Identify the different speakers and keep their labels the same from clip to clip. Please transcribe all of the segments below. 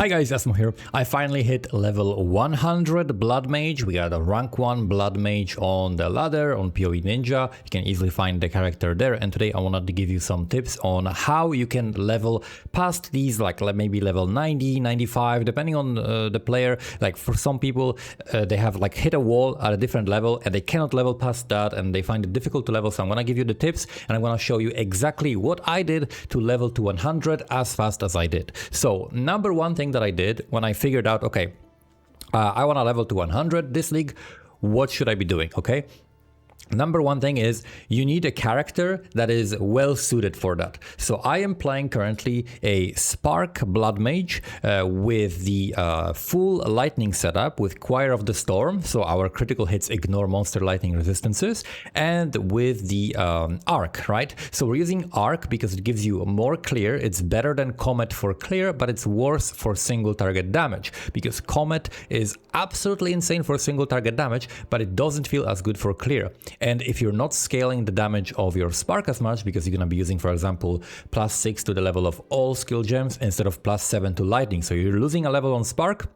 Speaker 1: Hi guys, Asmo here. I finally hit level 100 Bloodmage. We are the rank 1 Bloodmage on the ladder on PoE Ninja. You can easily find the character there, and today I wanted to give you some tips on how you can level past these, like maybe level 90, 95, depending on the player. Like for some people, they have like hit a wall at a different level and they cannot level past that and they find it difficult to level. So I'm gonna give you the tips and I'm gonna show you exactly what I did to level to 100 as fast as I did. So number one thing that I did when I figured out, okay, I want to level to 100 this league, what should I be doing? Okay, number one thing is you need a character that is well suited for that. So I am playing currently a Spark Bloodmage with the full lightning setup with Choir of the Storm, so our critical hits ignore monster lightning resistances, and with the arc, right? So we're using arc because it gives you more clear. It's better than Comet for clear, but it's worse for single target damage because Comet is absolutely insane for single target damage, but it doesn't feel as good for clear. And if you're not scaling the damage of your Spark as much, because you're going to be using, for example, +6 to the level of all skill gems instead of +7 to lightning. So you're losing a level on Spark,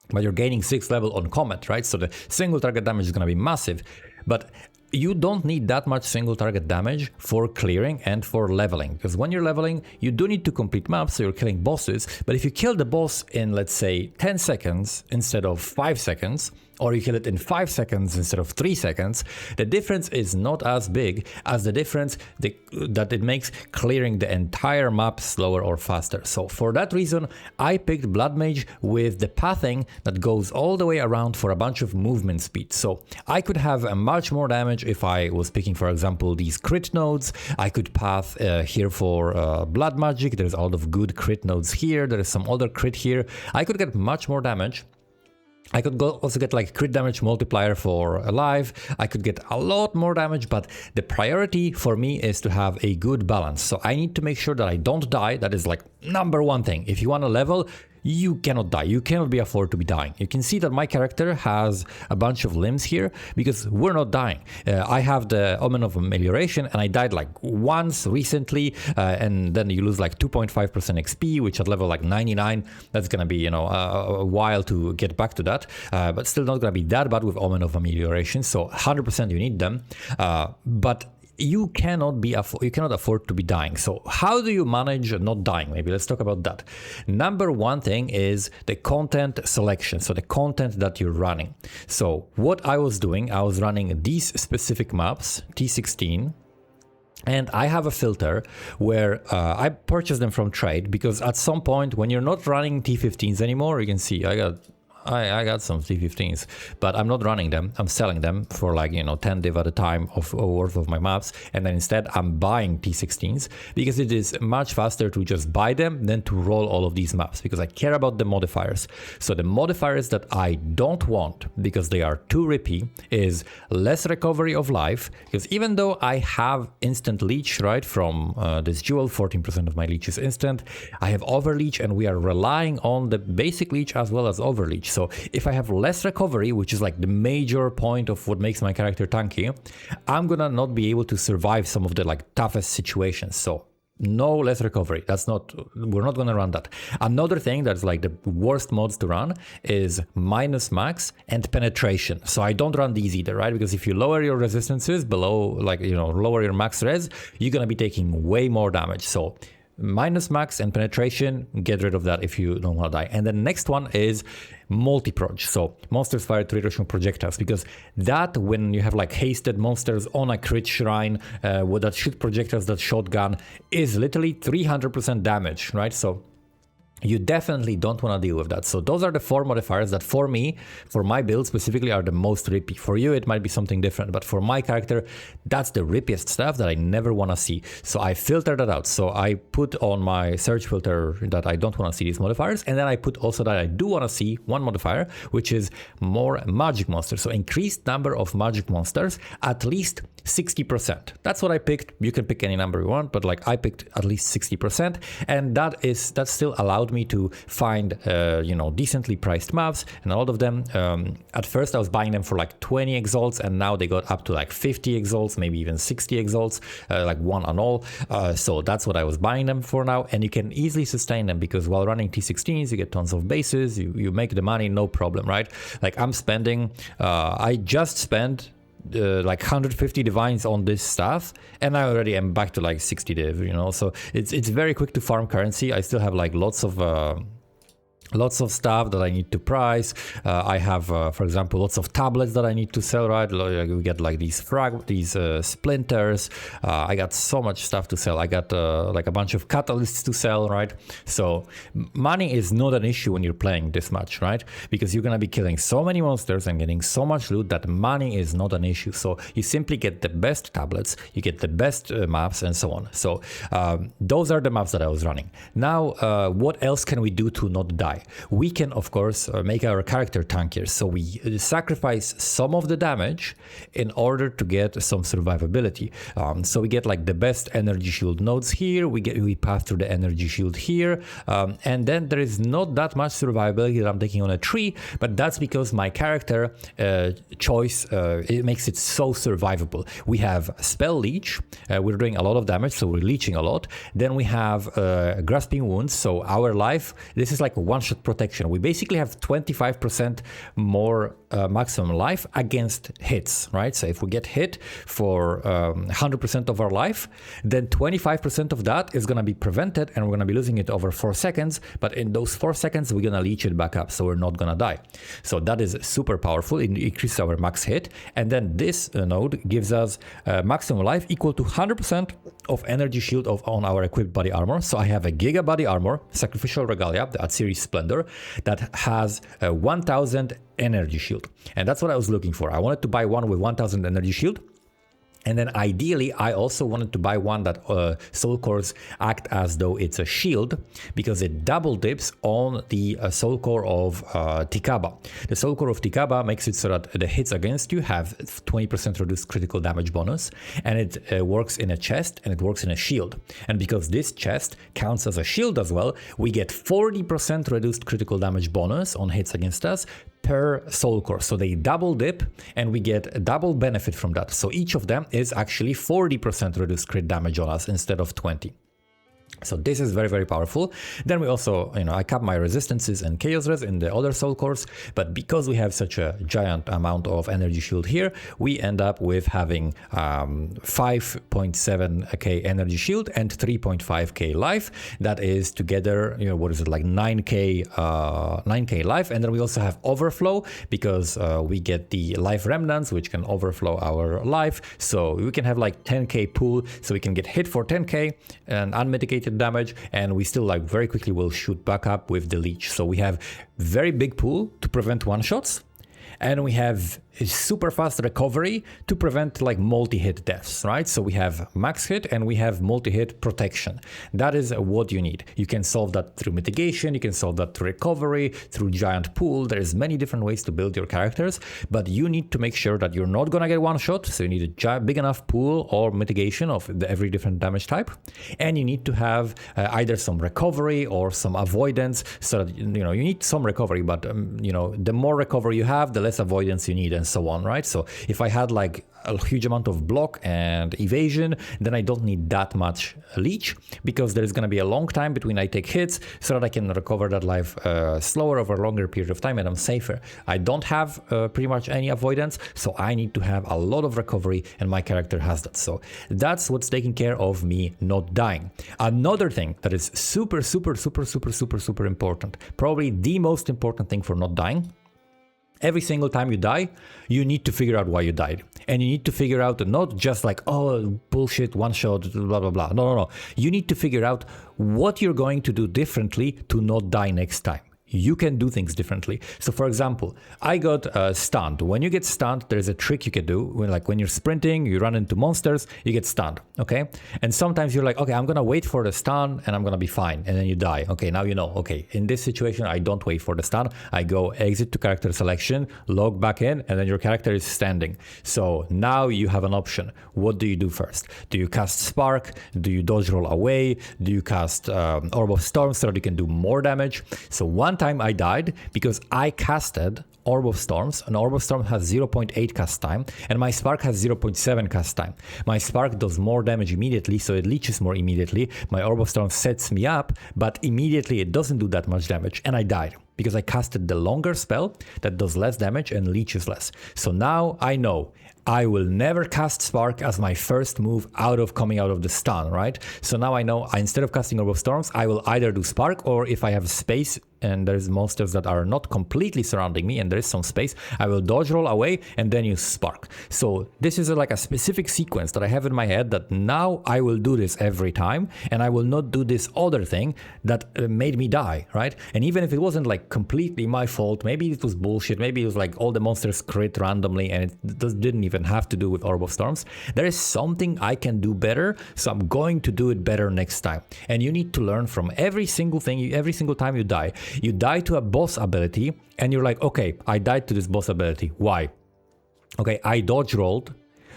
Speaker 1: but you're gaining 6 level on Comet, right? So the single target damage is going to be massive. But you don't need that much single target damage for clearing and for leveling, because when you're leveling, you do need to complete maps, so you're killing bosses. But if you kill the boss in, let's say, 10 seconds instead of 5 seconds, or you kill it in 5 seconds instead of 3 seconds, the difference is not as big as the difference that it makes clearing the entire map slower or faster. So for that reason, I picked Bloodmage with the pathing that goes all the way around for a bunch of movement speed. So I could have a much more damage if I was picking, for example, these crit nodes. I could path here for blood magic. There's a lot of good crit nodes here. There is some other crit here. I could get much more damage. I could also get like crit damage multiplier for alive. I could get a lot more damage, but the priority for me is to have a good balance. So I need to make sure that I don't die. That is like number one thing. If you want to level, you cannot die. You cannot be afforded to be dying. You can see that my character has a bunch of limbs here because we're not dying. I have the Omen of Amelioration and I died like once recently, and then you lose like 2.5% XP, which at level like 99, that's gonna be, you know, a while to get back to that, but still not gonna be that bad with Omen of Amelioration. So 100% you need them, but you cannot afford to be dying. So how do you manage not dying? Maybe let's talk about that. Number one thing is the content selection. So the content that you're running. So what I was doing, I was running these specific maps, T16, and I have a filter where I purchased them from trade, because at some point when you're not running T15s anymore, you can see I got some T15s, but I'm not running them. I'm selling them for like, you know, 10 div at a time of worth of my maps. And then instead I'm buying T16s because it is much faster to just buy them than to roll all of these maps, because I care about the modifiers. So the modifiers that I don't want, because they are too rippy, is less recovery of life, because even though I have instant leech, right, from this jewel, 14% of my leech is instant, I have overleech and we are relying on the basic leech as well as overleech. So if I have less recovery, which is like the major point of what makes my character tanky, I'm gonna not be able to survive some of the like toughest situations. So no less recovery. We're not gonna run that. Another thing that's like the worst mods to run is minus max and penetration. So I don't run these either, right? Because if you lower your resistances below, like, you know, lower your max res, you're gonna be taking way more damage. So minus max and penetration, get rid of that if you don't want to die. And the next one is multi-proj. So monsters fire 3 additional projectiles, because that, when you have like hasted monsters on a crit shrine that shoot projectiles, that shotgun is literally 300% damage, right? So you definitely don't want to deal with that. So those are the 4 modifiers that for me, for my build specifically, are the most rippy. For you, it might be something different, but for my character, that's the rippiest stuff that I never want to see. So I filter that out. So I put on my search filter that I don't want to see these modifiers, and then I put also that I do want to see one modifier, which is more magic monsters. So increased number of magic monsters, at least 60%. That's what I picked. You can pick any number you want, but like I picked at least 60%, and that still allowed me to find decently priced maps, and a lot of them. At first I was buying them for like 20 exalts, and now they got up to like 50 exalts, maybe even 60 exalts, like one and all. So that's what I was buying them for now, and you can easily sustain them because while running T16s, you get tons of bases, you make the money, no problem, right? Like I'm spending, I just spent like 150 divines on this stuff, and I already am back to like 60 div, so it's very quick to farm currency. I still have like lots of stuff that I need to price. I have, for example, lots of tablets that I need to sell, right? We get like these splinters. I got so much stuff to sell. I got like a bunch of catalysts to sell, right? So money is not an issue when you're playing this much, right? Because you're gonna be killing so many monsters and getting so much loot that money is not an issue. So you simply get the best tablets, you get the best maps, and so on. So those are the maps that I was running. Now, what else can we do to not die? We can, of course, make our character tankier. So we sacrifice some of the damage in order to get some survivability. So we get like the best energy shield nodes here. We pass through the energy shield here. And then there is not that much survivability that I'm taking on a tree, but that's because my character choice, it makes it so survivable. We have spell leech. We're doing a lot of damage, so we're leeching a lot. Then we have grasping wounds. So our life, this is like a one-shot protection. We basically have 25% more maximum life against hits, right? So if we get hit for 100% of our life, then 25% of that is going to be prevented, and we're going to be losing it over 4 seconds. But in those 4 seconds, we're going to leech it back up, so we're not going to die. So that is super powerful. It increases our max hit. And then this node gives us maximum life equal to 100% of energy shield on our equipped body armor. So I have a Giga body armor, Sacrificial Regalia, the Series Splendor, that has 1000 energy shield. And that's what I was looking for. I wanted to buy one with 1000 energy shield. And then ideally, I also wanted to buy one that soul cores act as though it's a shield, because it double dips on the soul core of Tikaba. The soul core of Tikaba makes it so that the hits against you have 20% reduced critical damage bonus, and it works in a chest and it works in a shield. And because this chest counts as a shield as well, we get 40% reduced critical damage bonus on hits against us per soul core. So they double dip, and we get a double benefit from that. So each of them is actually 40% reduced crit damage on us instead of 20. So this is very, very powerful. Then we also, I cap my resistances and chaos res in the other soul cores, but because we have such a giant amount of energy shield here, we end up with having 5.7k energy shield and 3.5k life. That is together, what is it, like 9k life. And then we also have overflow, because we get the life remnants, which can overflow our life. So we can have like 10k pool, so we can get hit for 10k and unmitigated damage, and we still like very quickly will shoot back up with the leech. So we have very big pool to prevent one shots, and we have a super fast recovery to prevent like multi-hit deaths, right? So we have max hit and we have multi-hit protection. That is what you need. You can solve that through mitigation, you can solve that through recovery, through giant pool. There's many different ways to build your characters, but you need to make sure that you're not gonna get one shot. So you need a big enough pool or mitigation of every different damage type, and you need to have either some recovery or some avoidance, so that you need some recovery, but the more recovery you have, the less avoidance you need, and so on, right? So if I had like a huge amount of block and evasion, then I don't need that much leech, because there's going to be a long time between I take hits, so that I can recover that life slower over a longer period of time, and I'm safer. I don't have pretty much any avoidance, so I need to have a lot of recovery, and my character has that. So that's what's taking care of me not dying. Another thing that is super important, probably the most important thing for not dying: every single time you die, you need to figure out why you died. And you need to figure out not just like, oh, bullshit, one shot, blah, blah, blah. No. You need to figure out what you're going to do differently to not die next time. you can do things differently. So for example, I got stunned. When you get stunned, there's a trick you can do. When you're sprinting, you run into monsters, you get stunned, okay? And sometimes you're like, okay, I'm gonna wait for the stun and I'm gonna be fine. And then you die. Okay, now you know, okay, in this situation, I don't wait for the stun. I go exit to character selection, log back in, and then your character is standing. So now you have an option. What do you do first? Do you cast Spark? Do you dodge roll away? Do you cast Orb of Storm so that you can do more damage? So one time I died because I casted Orb of Storms, and Orb of Storm has 0.8 cast time, and my Spark has 0.7 cast time. My Spark does more damage immediately, so it leeches more immediately. My Orb of Storm sets me up, but immediately it doesn't do that much damage, and I died because I casted the longer spell that does less damage and leeches less. So now I know I will never cast Spark as my first move coming out of the stun, right? So now I know instead of casting Orb of Storms, I will either do Spark, or if I have space and there's monsters that are not completely surrounding me and there is some space, I will dodge roll away and then use Spark. So this is like a specific sequence that I have in my head that now I will do this every time, and I will not do this other thing that made me die, right? And even if it wasn't like completely my fault, maybe it was bullshit, maybe it was like all the monsters crit randomly and it didn't even have to do with Orb of Storms, there is something I can do better, so I'm going to do it better next time. And you need to learn from every single thing, every single time you die. You die to a boss ability and you're like, okay, I died to this boss ability. Why? Okay, I dodge rolled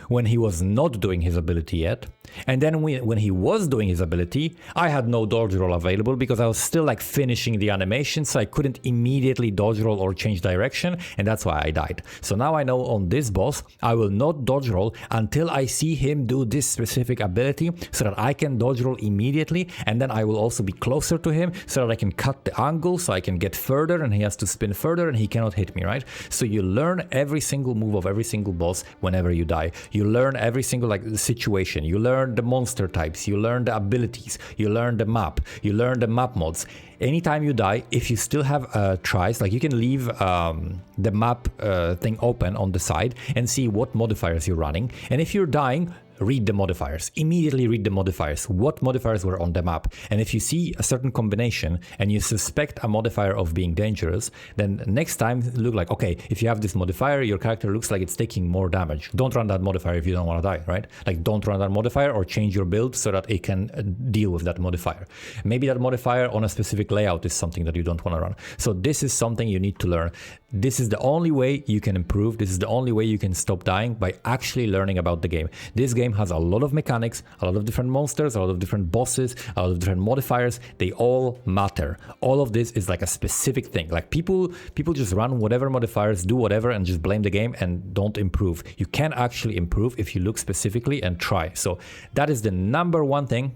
Speaker 1: when he was not doing his ability yet. And then when he was doing his ability, I had no dodge roll available because I was still like finishing the animation, so I couldn't immediately dodge roll or change direction, and that's why I died. So now I know on this boss, I will not dodge roll until I see him do this specific ability so that I can dodge roll immediately, and then I will also be closer to him so that I can cut the angle so I can get further and he has to spin further and he cannot hit me, right? So you learn every single move of every single boss whenever you die. You learn every single situation. You learn the monster types, you learn the abilities, you learn the map, you learn the map mods. Anytime you die, if you still have tries, like you can leave the map thing open on the side and see what modifiers you're running. And if you're dying, read the modifiers. Immediately read the modifiers. What modifiers were on the map? And if you see a certain combination and you suspect a modifier of being dangerous, then next time look like, okay, if you have this modifier, your character looks like it's taking more damage. Don't run that modifier if you don't want to die, right? Like don't run that modifier or change your build so that it can deal with that modifier. Maybe that modifier on a specific layout is something that you don't want to run. So this is something you need to learn. This is the only way you can improve. This is the only way you can stop dying, by actually learning about the game. This game has a lot of mechanics, a lot of different monsters, a lot of different bosses, a lot of different modifiers. They all matter. All of this is like a specific thing. Like people just run whatever modifiers, do whatever, and just blame the game and don't improve. You can actually improve if you look specifically and try. So that is the number one thing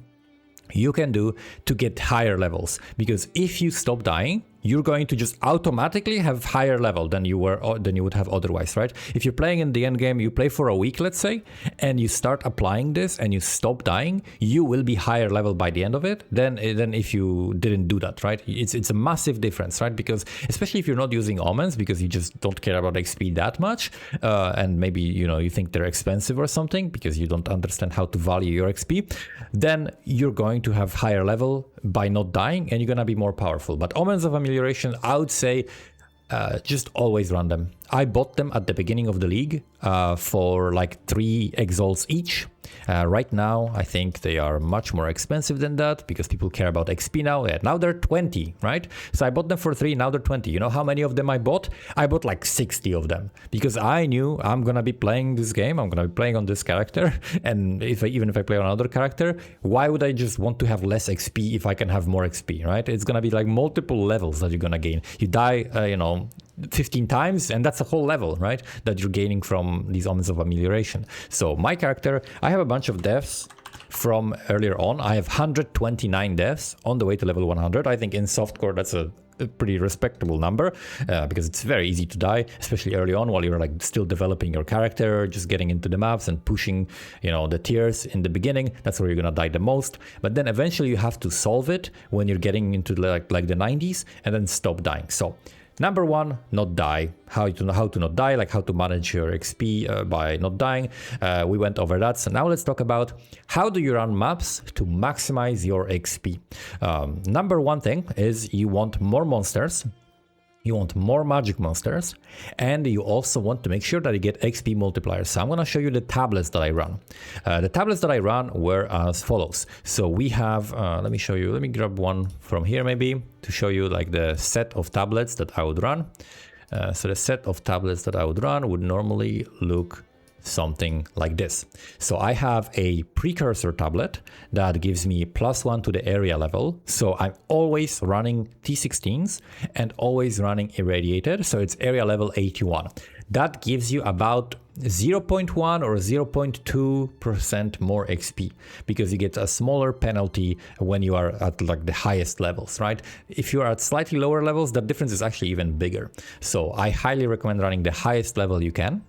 Speaker 1: you can do to get higher levels, because if you stop dying, you're going to just automatically have higher level than you would have otherwise, right? If you're playing in the end game, you play for a week, let's say, and you start applying this and you stop dying, you will be higher level by the end of it than if you didn't do that, right? It's a massive difference, right? Because especially if you're not using Omens, because you just don't care about XP that much, and maybe you think they're expensive or something because you don't understand how to value your XP, then you're going to have higher level by not dying, and you're gonna be more powerful. But Omens of Amelioration, I would say just always run them. I bought them at the beginning of the league for like 3 exalts each. Right now, I think they are much more expensive than that because people care about XP now. Yeah, now they're 20, right? So I bought them for 3, now they're 20. You know how many of them I bought? I bought like 60 of them because I knew I'm gonna be playing this game. I'm gonna be playing on this character, and even if I play on another character, why would I just want to have less XP if I can have more XP, right? It's gonna be like multiple levels that you're gonna gain. You die, 15 times, and that's a whole level, right, that you're gaining from these Omens of Amelioration. So my character, I have a bunch of deaths from earlier on. I have 129 deaths on the way to level 100. I think in softcore that's a pretty respectable number because it's very easy to die, especially early on while you're like still developing your character, just getting into the maps and pushing the tiers in the beginning. That's where you're gonna die the most, but then eventually you have to solve it when you're getting into like the 90s and then stop dying. So number 1, not die. How to not die, like how to manage your XP by not dying. We went over that. So now let's talk about how do you run maps to maximize your XP. Number 1 thing is you want more monsters You want more magic monsters, and you also want to make sure that you get XP multipliers. So I'm going to show you the tablets that I run. The tablets that I run were as follows. So we have, let me show you, let me grab one from here maybe to show you like the set of tablets that I would run. So the set of tablets that I would run would normally look something like this. So I have a precursor tablet that gives me +1 to the area level. So I'm always running T16s and always running irradiated. So it's area level 81. That gives you about 0.1 or 0.2% more XP because you get a smaller penalty when you are at like the highest levels, right? If you are at slightly lower levels, the difference is actually even bigger. So I highly recommend running the highest level you can.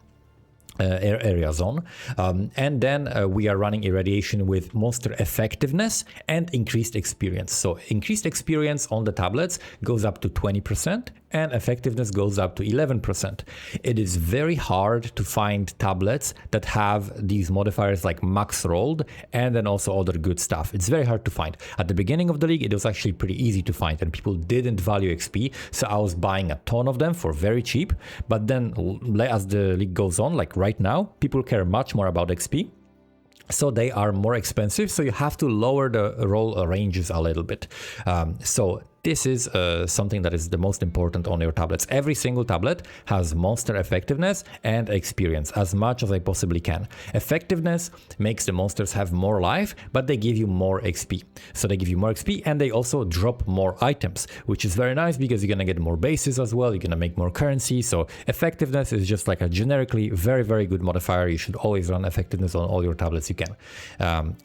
Speaker 1: Area zone, and then we are running irradiation with monster effectiveness and increased experience. So increased experience on the tablets goes up to 20% and effectiveness goes up to 11%. It is very hard to find tablets that have these modifiers like max rolled and then also other good stuff. It's very hard to find. At the beginning of the league, it was actually pretty easy to find and people didn't value XP. So I was buying a ton of them for very cheap. But then as the league goes on, like right now, people care much more about XP. So they are more expensive. So you have to lower the roll ranges a little bit. So this is something that is the most important on your tablets. Every single tablet has monster effectiveness and experience as much as I possibly can. Effectiveness makes the monsters have more life, but they give you more XP. So they give you more XP and they also drop more items, which is very nice because you're going to get more bases as well. You're going to make more currency. So effectiveness is just like a generically very, very good modifier. You should always run effectiveness on all your tablets you can.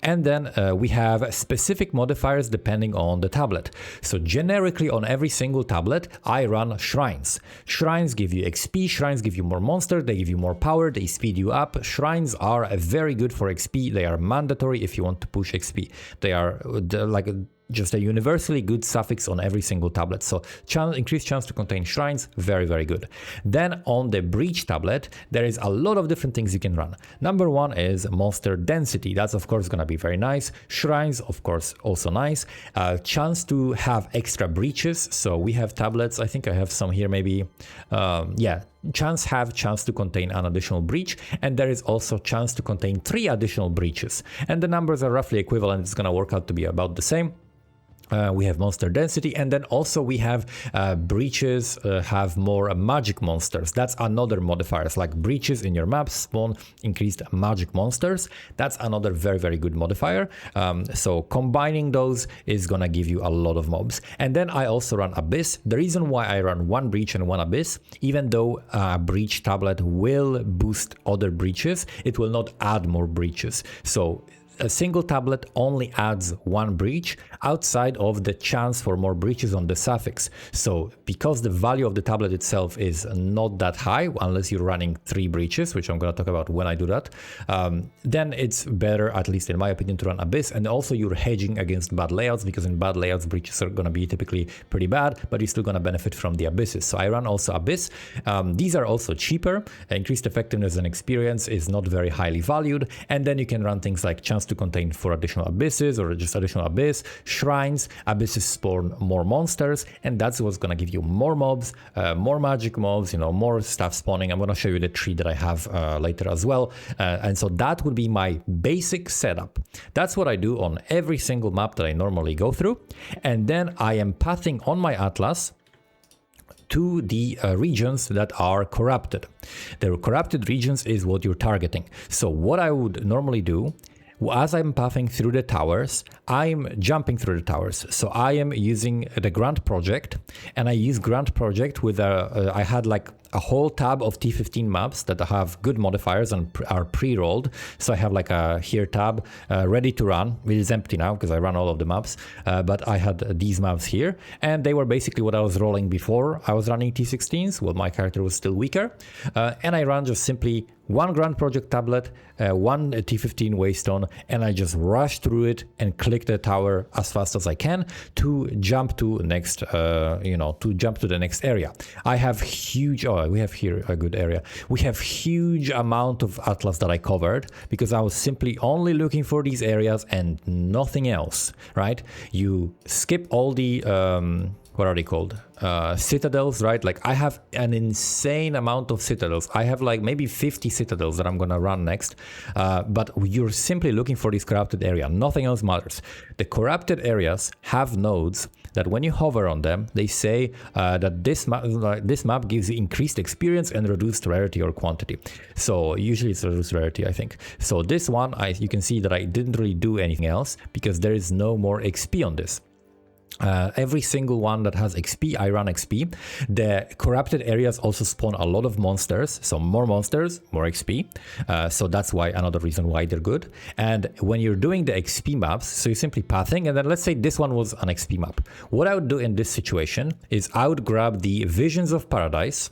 Speaker 1: And then we have specific modifiers depending on the tablet. So generically on every single tablet, I run shrines. Shrines give you XP, shrines give you more monster, they give you more power, they speed you up. Shrines are very good for XP. They are mandatory if you want to push XP. They are like just a universally good suffix on every single tablet. So increased chance to contain shrines, very, very good. Then on the breach tablet, there is a lot of different things you can run. Number one is monster density. That's of course going to be very nice. Shrines, of course, also nice. Chance to have extra breaches. So we have tablets. I think I have some here maybe. Chance to contain an additional breach, and there is also chance to contain 3 additional breaches. And the numbers are roughly equivalent. It's going to work out to be about the same. We have monster density, and then also we have breaches have more magic monsters. That's another modifier. It's like breaches in your map spawn increased magic monsters. That's another very, very good modifier. So combining those is gonna give you a lot of mobs. And then I also run Abyss. The reason why I run 1 breach and 1 Abyss, even though a breach tablet will boost other breaches, it will not add more breaches. So a single tablet only adds 1 breach outside of the chance for more breaches on the suffix. So because the value of the tablet itself is not that high, unless you're running 3 breaches, which I'm going to talk about when I do that, then it's better, at least in my opinion, to run Abyss. And also you're hedging against bad layouts, because in bad layouts, breaches are going to be typically pretty bad, but you're still going to benefit from the Abysses. So I run also Abyss. These are also cheaper. Increased effectiveness and experience is not very highly valued. And then you can run things like chance to contain 4 additional Abysses or just additional Abyss, shrines. Abysses spawn more monsters, and that's what's gonna give you more mobs, more magic mobs, you know, more stuff spawning. I'm gonna show you the tree that I have later as well. And so that would be my basic setup. That's what I do on every single map that I normally go through. And then I am pathing on my atlas to the regions that are corrupted. The corrupted regions is what you're targeting. So what I would normally do, as I'm pathing through the towers, I'm jumping through the towers. So I am using the Grant Project, and I use Grant Project with I had like a whole tab of T15 maps that have good modifiers and are pre-rolled. So I have like a here tab ready to run. It is empty now because I run all of the maps, but I had these maps here, and they were basically what I was rolling before I was running T16s. Well, my character was still weaker, and I ran just simply 1 Grand Project tablet, 1 T15 Waystone, and I just rush through it and click the tower as fast as I can to jump to next, to jump to the next area. I have huge, we have here a good area. We have huge amount of atlas that I covered because I was simply only looking for these areas and nothing else, right? You skip all the, what are they called? Citadels, right? Like I have an insane amount of citadels. I have like maybe 50 citadels that I'm gonna run next. But you're simply looking for this corrupted area. Nothing else matters. The corrupted areas have nodes that when you hover on them, they say that this map gives you increased experience and reduced rarity or quantity. So usually it's reduced rarity, I think. So this one, you can see that I didn't really do anything else because there is no more XP on this. Every single one that has XP, I run XP. The corrupted areas also spawn a lot of monsters, so more monsters, more XP. So that's why another reason why they're good. And when you're doing the XP maps, so you're simply pathing, and then let's say this one was an XP map. What I would do in this situation is I would grab the Visions of Paradise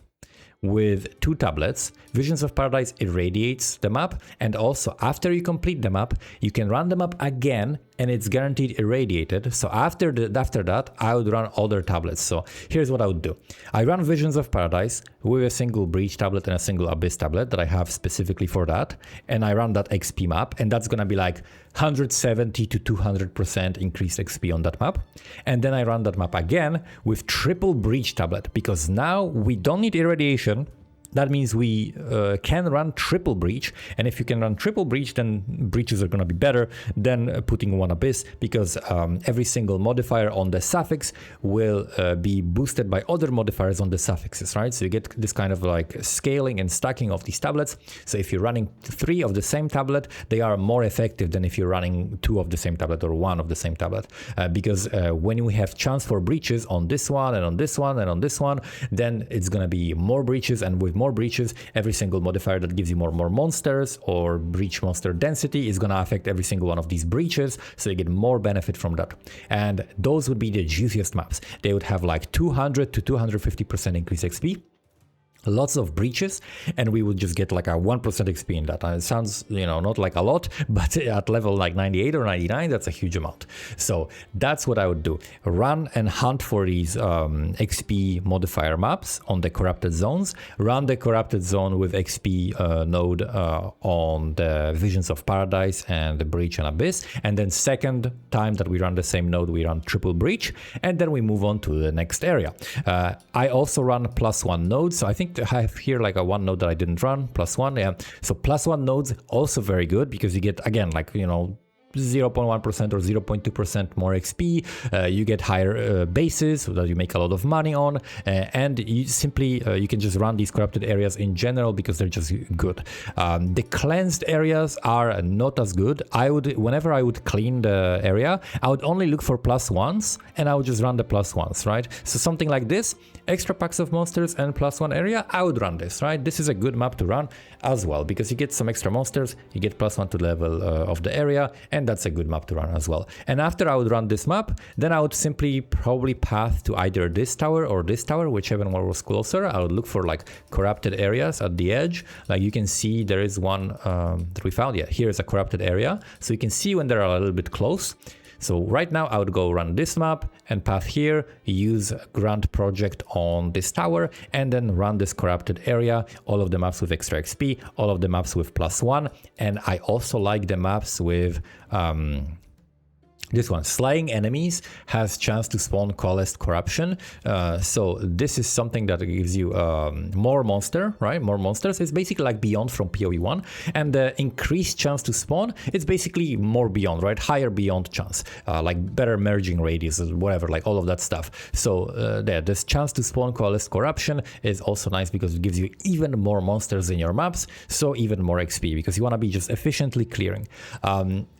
Speaker 1: with 2 tablets. Visions of Paradise irradiates the map, and also after you complete the map, you can run the map again and it's guaranteed irradiated. So after that, I would run other tablets. So here's what I would do. I run Visions of Paradise with a single Breach tablet and a single Abyss tablet that I have specifically for that. And I run that XP map, and that's gonna be like 170 to 200% increased XP on that map. And then I run that map again with triple Breach tablet, because now we don't need irradiation. That means we can run triple breach, and if you can run triple breach, then breaches are going to be better than putting one abyss, because every single modifier on the suffix will be boosted by other modifiers on the suffixes, right? So you get this kind of like scaling and stacking of these tablets. So if you're running 3 of the same tablet, they are more effective than if you're running 2 of the same tablet or 1 of the same tablet, because when we have chance for breaches on this one and on this one and on this one, then it's going to be more breaches, and with more breaches, every single modifier that gives you more monsters or breach monster density is going to affect every single one of these breaches, so you get more benefit from that. And those would be the juiciest maps. They would have like 200 to 250% increase XP, lots of breaches, and we would just get like a 1% XP in that. And it sounds, not like a lot, but at level like 98 or 99, that's a huge amount. So that's what I would do. Run and hunt for these XP modifier maps on the corrupted zones. Run the corrupted zone with XP node on the Visions of Paradise and the Breach and Abyss. And then second time that we run the same node, we run triple breach, and then we move on to the next area. I also run +1 nodes. So I think I have here like a 1 node that I didn't run, +1, yeah. So +1 nodes also very good, because you get, again, like, 0.1% or 0.2% more XP, you get higher bases so that you make a lot of money on, and you simply you can just run these corrupted areas in general because they're just good. The cleansed areas are not as good. Whenever I would clean the area, I would only look for +1s, and I would just run the +1s, right? So something like this, extra packs of monsters and +1 area, I would run this, right? This is a good map to run as well, because you get some extra monsters, you get +1 to level of the area, and that's a good map to run as well. And after I would run this map, then I would simply probably path to either this tower or this tower, whichever one was closer. I would look for like corrupted areas at the edge. Like you can see there is one that we found. Yeah, here is a corrupted area. So you can see when they're a little bit close. So right now I would go run this map and path here, use Grant Project on this tower, and then run this corrupted area, all of the maps with extra XP, all of the maps with +1. And I also like the maps with this one, Slaying Enemies, has chance to spawn Coalesced Corruption. So this is something that gives you more monster, right? More monsters. It's basically like Beyond from PoE 1. And the increased chance to spawn, it's basically more Beyond, right? Higher Beyond chance, like better merging radius, whatever, like all of that stuff. So this chance to spawn Coalesced Corruption is also nice because it gives you even more monsters in your maps, so even more XP, because you want to be just efficiently clearing.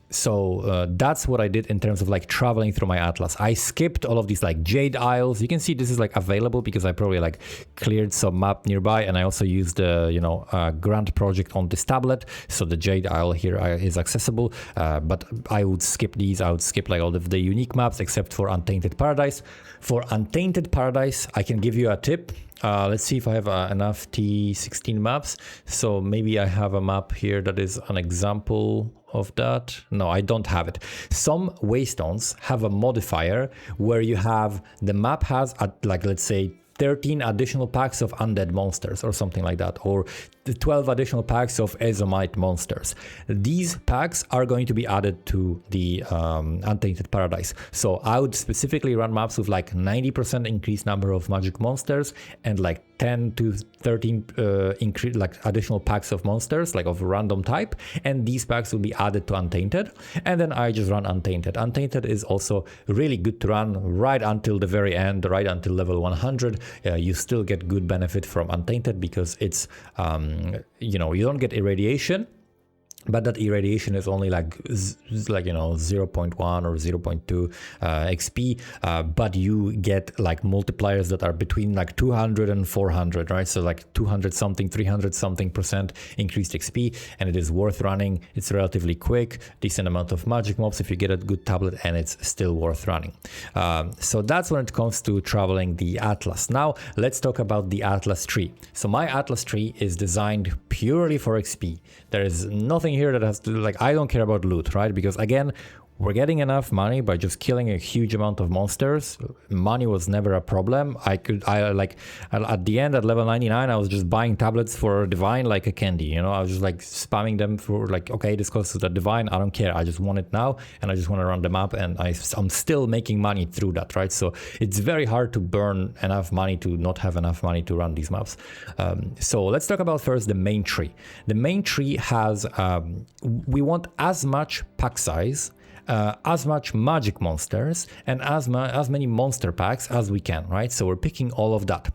Speaker 1: So that's what I did in terms of like traveling through my atlas. I skipped all of these like Jade Isles. You can see this is like available because I probably like cleared some map nearby, and I also used the Grant Project on this tablet, so the Jade Isle here is accessible. But I would skip these. I would skip like all of the unique maps except for Untainted Paradise. For Untainted Paradise, I can give you a tip. Let's see if I have enough T16 maps. So maybe I have a map here that is an example of that. No, I don't have it. Some waystones have a modifier where you have the map has at like, let's say 13 additional packs of undead monsters or something like that, or the 12 additional packs of Azomite monsters. These packs are going to be added to the Untainted Paradise. So I would specifically run maps with like 90% increased number of magic monsters and like 10 to 13 like additional packs of monsters, like of random type, and these packs will be added to Untainted, and then I just run Untainted. Untainted is also really good to run right until the very end, right until level 100. You still get good benefit from Untainted because it's you know, you don't get irradiation, but that irradiation is only like you know 0.1 or 0.2 XP, but you get like multipliers that are between like 200 and 400, right? So like 200 something, 300 something percent increased XP, and it is worth running. It's relatively quick, decent amount of magic mobs if you get a good tablet, and it's still worth running. So that's when it comes to traveling the Atlas. Now let's talk about the Atlas tree. So my Atlas tree is designed purely for XP. There is nothing here that has to, like, I don't care about loot, right? Because again, we're getting enough money by just killing a huge amount of monsters. Money was never a problem. I like at the end at level 99, I was just buying tablets for divine like a candy, you know. I was just like spamming them for like, okay, this goes to the divine, I don't care, I just want it now, and I just want to run them up, and I'm still making money through that, right? So it's very hard to burn enough money to not have enough money to run these maps. So let's talk about first the main tree. The main tree has we want as much pack size, as much magic monsters, and as many monster packs as we can, right? So we're picking all of that.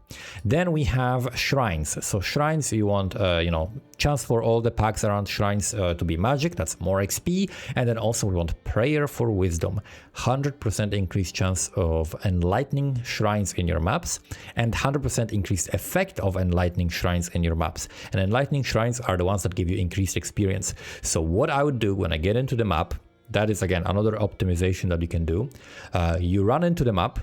Speaker 1: Then we have shrines. So shrines, you want you know, chance for all the packs around shrines to be magic, that's more XP. And then also we want prayer for wisdom, 100% increased chance of enlightening shrines in your maps, and 100% increased effect of enlightening shrines in your maps. And enlightening shrines are the ones that give you increased experience. So what I would do when I get into the map, that is again another optimization that you can do. You run into the map,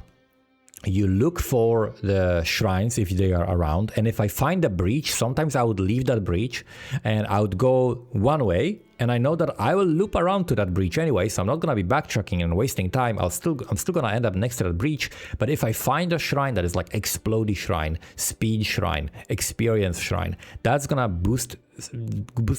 Speaker 1: you look for the shrines if they are around, and if I find a breach, sometimes I would leave that breach and I would go one way, and I know that I will loop around to that breach anyway, so I'm not going to be backtracking and wasting time. I'm still going to end up next to that breach. But if I find a shrine that is like Explodey Shrine, Speed Shrine, Experience Shrine, that's going to boost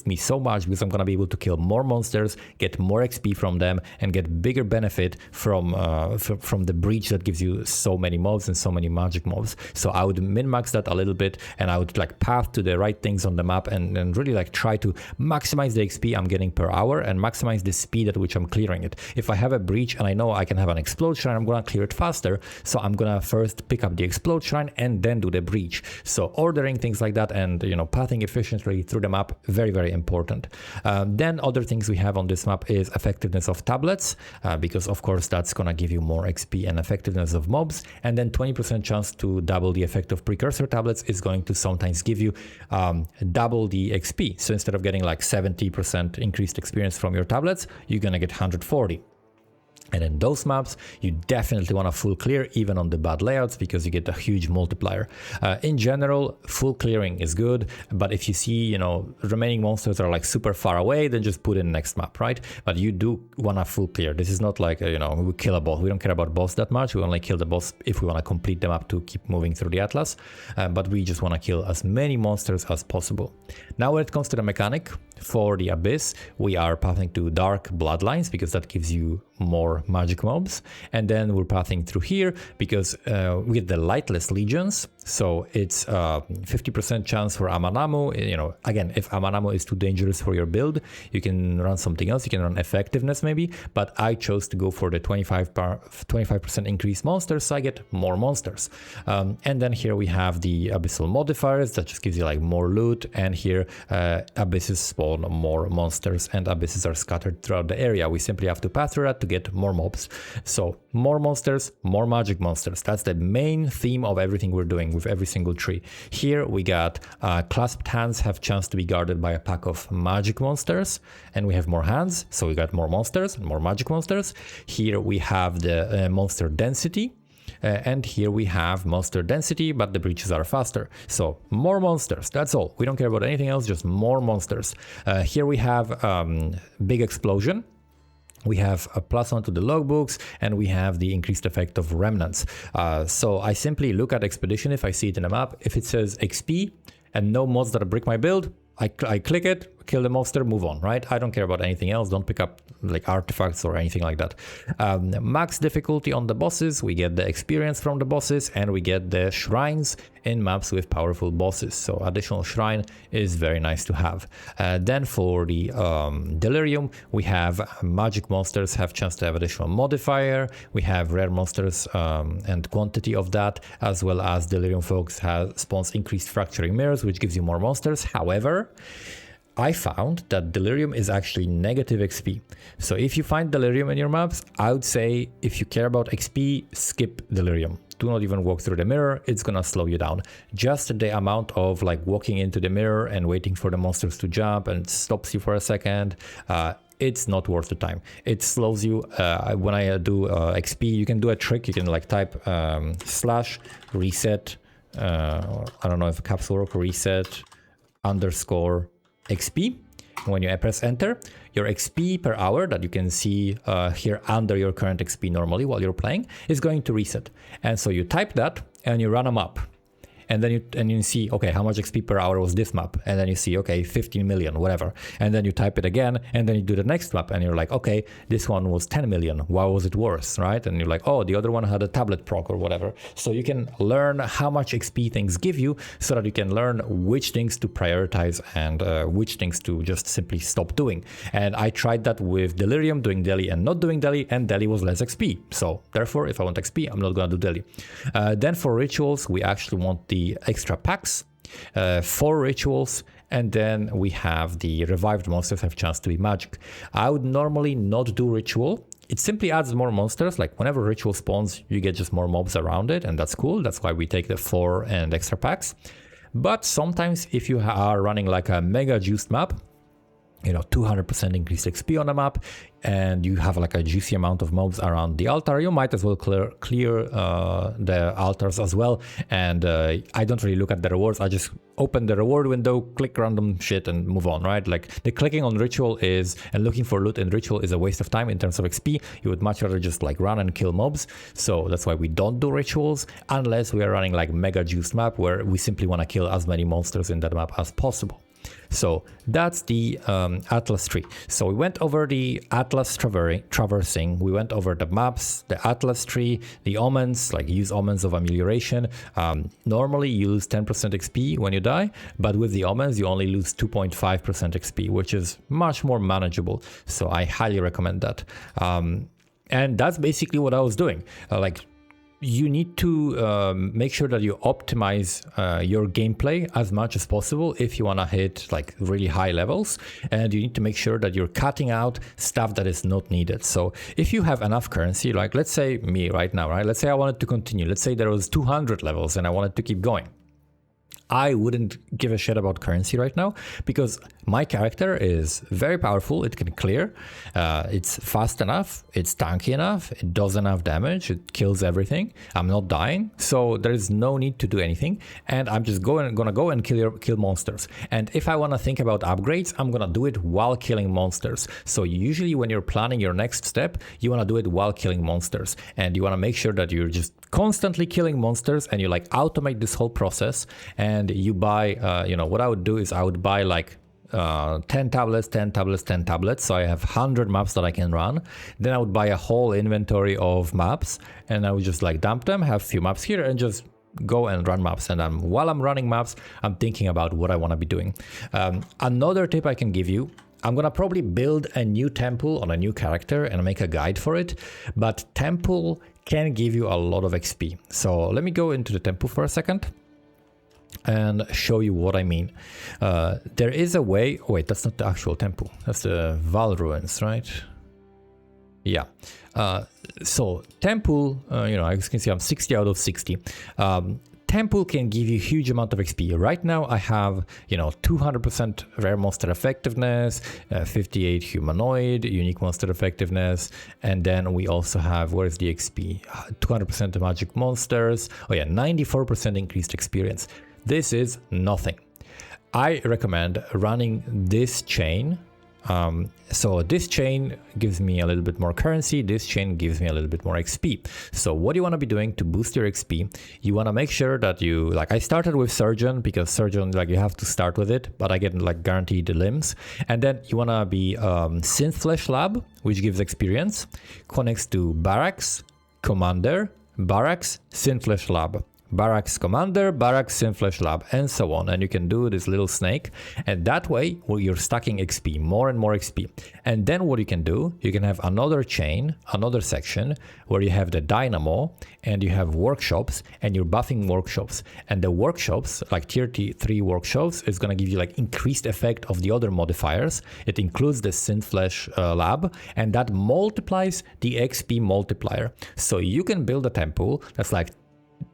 Speaker 1: me so much, because I'm going to be able to kill more monsters, get more XP from them, and get bigger benefit from the breach that gives you so many mobs and so many magic mobs. So I would min-max that a little bit, and I would like path to the right things on the map, and really like try to maximize the XP I'm getting per hour and maximize the speed at which I'm clearing it. If I have a breach and I know I can have an Explode Shrine, I'm going to clear it faster, so I'm going to first pick up the Explode Shrine and then do the breach. So ordering things like that, and you know, pathing efficiently through the map, very, very important. Then other things we have on this map is effectiveness of tablets, because of course that's gonna give you more XP, and effectiveness of mobs, and then 20% chance to double the effect of precursor tablets is going to sometimes give you double the XP. So instead of getting like 70% increased experience from your tablets, you're gonna get 140. And in those maps, you definitely want to full clear, even on the bad layouts, because you get a huge multiplier. In general, full clearing is good, but if you see, you know, remaining monsters are like super far away, then just put in next map, right? But you do want to full clear. This is not like, you know, we kill a boss. We don't care about boss that much. We only kill the boss if we want to complete the map to keep moving through the Atlas. But we just want to kill as many monsters as possible. Now, when it comes to the mechanic, for the Abyss, we are pathing to Dark Bloodlines, because that gives you more magic mobs, and then we're pathing through here because we get the Lightless Legions, so it's 50% chance for Amanamu. You know, again, if Amanamu is too dangerous for your build, you can run something else. You can run Effectiveness maybe, but I chose to go for the 25% increased monsters, so I get more monsters. And then here we have the Abyssal Modifiers, that just gives you like more loot, and here Abysses spawn more monsters, and Abysses are scattered throughout the area. We simply have to path through that to get more mobs. So more monsters, more magic monsters. That's the main theme of everything we're doing with every single tree. Here we got clasped hands have chance to be guarded by a pack of magic monsters, and we have more hands, so we got more monsters and more magic monsters. Here we have the monster density. And here we have monster density, but the breaches are faster. So more monsters, that's all. We don't care about anything else, just more monsters. Here we have big explosion. We have a +1 to the logbooks, and we have the increased effect of remnants. So I simply look at Expedition if I see it in a map. If it says XP and no mods that break my build, I click it, kill the monster, move on, right? I don't care about anything else. Don't pick up like artifacts or anything like that. Max difficulty on the bosses, we get the experience from the bosses, and we get the shrines in maps with powerful bosses. So additional shrine is very nice to have. Then for the Delirium, we have magic monsters have chance to have additional modifier. We have rare monsters and quantity of that, as well as Delirium folks spawns increased fracturing mirrors, which gives you more monsters. However, I found that Delirium is actually negative XP. So if you find Delirium in your maps, I would say if you care about XP, skip Delirium. Do not even walk through the mirror, it's gonna slow you down. Just the amount of like walking into the mirror and waiting for the monsters to jump and stops you for a second, it's not worth the time. It slows you. When I do XP, you can do a trick. You can like type /reset, I don't know if caps lock, reset _ XP. When you press enter, your XP per hour that you can see here under your current XP normally while you're playing is going to reset. And so you type that and you run a map. And then you see, okay, how much XP per hour was this map? And then you see, okay, 15 million, whatever. And then you type it again, and then you do the next map, and you're like, okay, this one was 10 million. Why was it worse, right? And you're like, oh, the other one had a tablet proc or whatever. So you can learn how much XP things give you so that you can learn which things to prioritize and which things to just simply stop doing. And I tried that with Delirium, doing Deli and not doing Deli, and Deli was less XP. So therefore, if I want XP, I'm not gonna do Deli. Then for rituals, we actually want the extra packs, 4 rituals, and then we have the revived monsters have chance to be magic. I would normally not do ritual. It simply adds more monsters. Like whenever ritual spawns, you get just more mobs around it, and that's cool. That's why we take the 4 and extra packs. But sometimes if you are running like a mega juiced map, 200% increased XP on the map, and you have like a juicy amount of mobs around the altar, you might as well clear the altars as well. And I don't really look at the rewards. I just open the reward window, click random shit, and move on, right? Like the clicking on ritual and looking for loot in ritual is a waste of time in terms of XP. You would much rather just like run and kill mobs. So that's why we don't do rituals unless we are running like mega juiced map where we simply want to kill as many monsters in that map as possible. So that's the Atlas tree. So we went over the Atlas traversing, we went over the maps, the Atlas tree, the Omens, like use Omens of Amelioration. Normally you lose 10% XP when you die, but with the Omens you only lose 2.5% XP, which is much more manageable. So I highly recommend that. And that's basically what I was doing. You need to make sure that you optimize your gameplay as much as possible if you want to hit like really high levels, and you need to make sure that you're cutting out stuff that is not needed. So if you have enough currency, like let's say me right now, right? Let's say I wanted to continue. Let's say there was 200 levels and I wanted to keep going. I wouldn't give a shit about currency right now because my character is very powerful. It can clear. It's fast enough. It's tanky enough. It does enough damage. It kills everything. I'm not dying. So there is no need to do anything. And I'm just gonna go and kill monsters. And if I want to think about upgrades, I'm going to do it while killing monsters. So usually when you're planning your next step, you want to do it while killing monsters. And you want to make sure that you're just constantly killing monsters and you like automate this whole process. And you buy, what I would do is I would buy like 10 tablets, 10 tablets, 10 tablets. So I have 100 maps that I can run. Then I would buy a whole inventory of maps and I would just like dump them, have a few maps here and just go and run maps. And while I'm running maps, I'm thinking about what I want to be doing. Another tip I can give you, I'm gonna probably build a new temple on a new character and make a guide for it, but temple can give you a lot of XP. So let me go into the temple for a second and show you what I mean. There is a way, oh wait, that's not the actual temple, that's the Val ruins, right? Yeah. So temple, as you can see, I'm 60 out of 60. Temple can give you a huge amount of XP. Right now I have, 200% rare monster effectiveness, 58 humanoid, unique monster effectiveness, and then we also have, where's the XP? 200% magic monsters. Oh yeah, 94% increased experience. This is nothing. I recommend running this chain So this chain gives me a little bit more currency, this chain gives me a little bit more XP. So what you want to be doing to boost your XP, you want to make sure that you, like I started with Surgeon because Surgeon, like you have to start with it, but I get like guaranteed limbs. And then you want to be Synth Flesh Lab, which gives experience, connects to Barracks, Commander, Barracks, Synth Flesh Lab. Barracks Commander, Barracks Synflesh Lab, and so on. And you can do this little snake, and that way you're stacking XP, more and more XP. And then what you can do, you can have another chain, another section where you have the Dynamo and you have workshops, and you're buffing workshops. And the workshops, like tier 3 workshops, is going to give you like increased effect of the other modifiers. It includes the Synflesh Lab, and that multiplies the XP multiplier. So you can build a temple that's like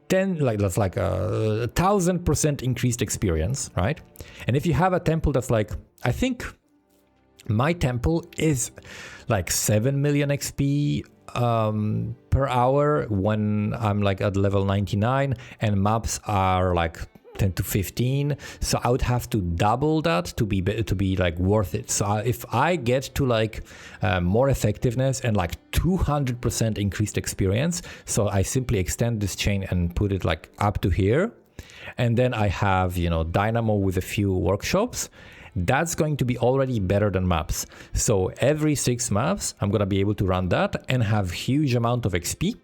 Speaker 1: 1,000% increased experience, right? And if you have a temple that's like, I think my temple is like 7 million XP per hour when I'm like at level 99, and maps are like 10 to 15, so I would have to double that to be like worth it. So if I get to like more effectiveness and like 200% increased experience, so I simply extend this chain and put it like up to here, and then I have, you know, Dynamo with a few workshops, that's going to be already better than maps. So every 6 maps I'm gonna be able to run that and have huge amount of XP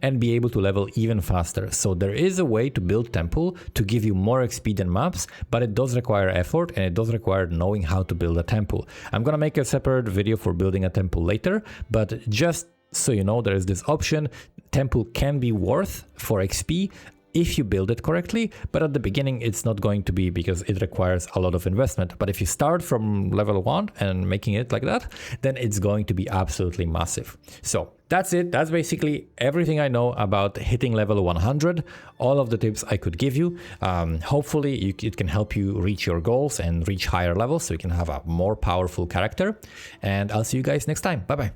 Speaker 1: and be able to level even faster. So there is a way to build temple to give you more XP than maps, but it does require effort, and it does require knowing how to build a temple. I'm gonna make a separate video for building a temple later, but just so you know, there is this option. Temple can be worth for XP if you build it correctly, but at the beginning it's not going to be, because it requires a lot of investment. But if you start from level 1 and making it like that, then it's going to be absolutely massive. So that's it. That's basically everything I know about hitting level 100, all of the tips I could give you. Hopefully it can help you reach your goals and reach higher levels so you can have a more powerful character. And I'll see you guys next time. Bye bye.